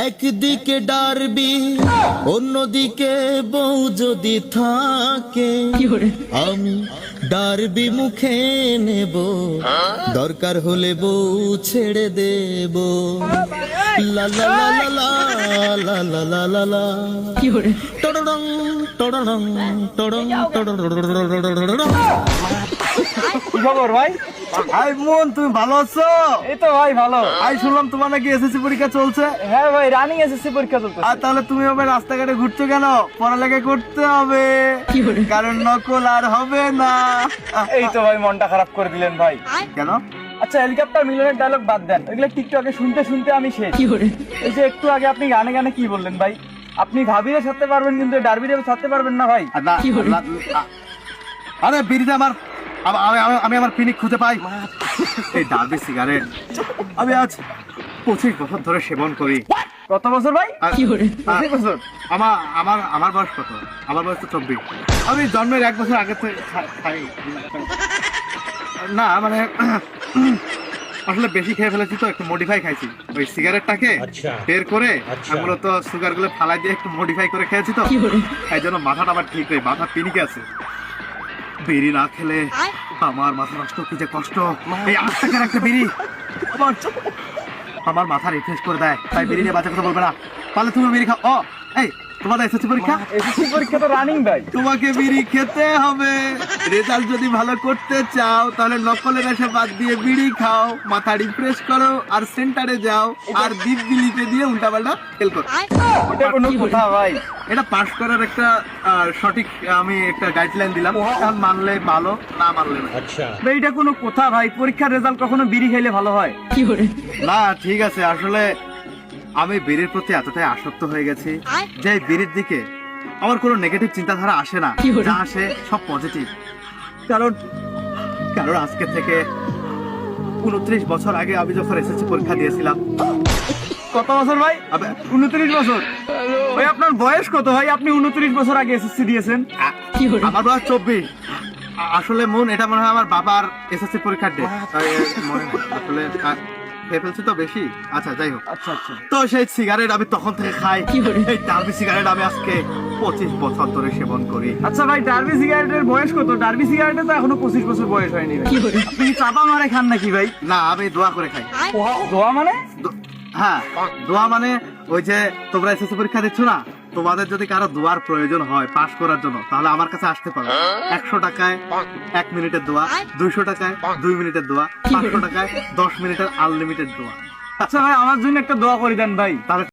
একদিকে ডারবি অন্যদিকে বউ যদি থাকে আমি ডারবি মুখে নেব, দরকার হলে বউ ছেড়ে দেব। লা লা লা লা লা লা লা লা লা টড়ং টড়ং টড়ং টড়ং। কি খবর ভাই? ভাই মন, তুমি ভালো আছো? এই তো ভাই ভালো। আই শুনলাম তোমার নাকি এসএসসি পরীক্ষা চলছে। হ্যাঁ ভাই, রানিং এসএসসি পরীক্ষা চলছে। আর তাহলে তুমি আবার রাস্তাঘাটে ঘুরছো কেন? পড়ালেখা করতে হবে, কারণ নকল আর হবে না। এই তো ভাই, মনটা খারাপ করে দিলেন ভাই। কেন? আচ্ছা, হেলিকপ্টার মিলনের ডায়লগ বাদ দেন, ওইগুলো টিকটকে শুনতে শুনতে আমি শেষ। এই যে একটু আগে আপনি গানে গানে কি বললেন ভাই? আপনি ভাবিরে ছাড়তে পারবেন কিন্তু ডারবিরে ছাড়তে পারবেন না ভাই। আরে বিড়িতে আমি আমার পিনিক খুঁজে পাই। এই ডার্বি সিগারেট আমি আজ 25 বছর ধরে সেবন করি। কত বছর ভাই? 25 বছর। আমার বয়স কত? আমার বয়স তো 24। আমি জন্মের 1 বছর আগে থেকে খাই না, মানে আসলে বেশি খেয়ে ফেলেছি তো, একটু মডিফাই খাইছি। ওই সিগারেটটাকে বের করে মূলত সুগার গুলো ফালাই দিয়ে একটু মডিফাই করে খেয়েছি তো, এই জন্য মাথাটা আবার ঠিক নেই, মাথা পিনিকে আছে। বিড়ি না খেলে আমার মাথা নষ্ট, কি যে কষ্ট। এই 8 টাকার একটা বিড়ি আমার মাথা রিফ্রেশ করে দেয়, তাই বিড়ি নিয়ে বাচ্চা কথা বলবে না। তাহলে তুমি বিড়ি খাও। এই তোমাদের এসএসসি পরীক্ষা? এসএসসি পরীক্ষা তো রানিং ভাই। তোমাকে বিড়ি খেতে হবে। রেজাল্ট যদি ভালো করতে চাও তাহলে নকলের নেশা বাদ দিয়ে বিড়ি খাও, মাথা রিফ্রেশ করো, আর সেন্টারে যাও, আর দিব্যিলিতে দিয়ে উল্টাপাল্টা ফেল করো। এটা কোনো কথা ভাই? এটা পাস করার একটা সঠিক আমি একটা গাইডলাইন দিলাম, এখন মানলে ভালো, না মানলে না। ভাই এটা কোনো কথা ভাই? পরীক্ষার রেজাল্ট কখনো বিড়ি খাইলে ভালো হয়? না ঠিক আছে, আসলে আমি বিড়ির প্রতি এতটাই আসক্ত হয়ে গেছি যে বিড়ির দিকে আমার কোনো নেগেটিভ চিন্তাধারা আসে না, যা আসে সব পজিটিভ। কারণ আজকে থেকে 29 বছর আগে আমি যখন এসএসসি পরীক্ষা দিয়েছিলাম। কত বছর ভাই? 29 বছর। ভাই আপনার বয়স কত ভাই? আপনি 29 বছর আগে এসএসসি দিয়েছেন। আমার বয়স 24। আসলে মন, এটা মনে হয় আমার বাবার এসএসসি পরীক্ষার ডেট, মনে আসলে খেয়ে ফেলছি তো বেশি। আচ্ছা যাই হোক। আচ্ছা আচ্ছা। তো সেই সিগারেট আমি তখন থেকে খাই। এই ডার্বি সিগারেট আমি আজকে 25 বছর ধরে সেবন করি। আচ্ছা ভাই, ডার্বি সিগারেটের বয়স কত? ডার্বি সিগারেটে তো এখনো 25 বছর বয়স হয়নি ভাই। আপনি কি চাপা মারে খান নাকি ভাই? না, আমি দোয়া করে খাই। দোয়া মানে? হ্যাঁ, দোয়া মানে ওই যে তোমরা এসএসসি পরীক্ষা দিচ্ছ না, তোমাদের যদি কারো দোয়ার প্রয়োজন হয় পাস করার জন্য, তাহলে আমার কাছে আসতে পারো। 100 টাকায় 1 মিনিটের দোয়া, 200 টাকায় 2 মিনিটের দোয়া, 500 টাকায় 10 মিনিটের আনলিমিটেড দোয়া। আচ্ছা ভাই, আমার জন্য একটা দোয়া করে দেন ভাই। তাহলে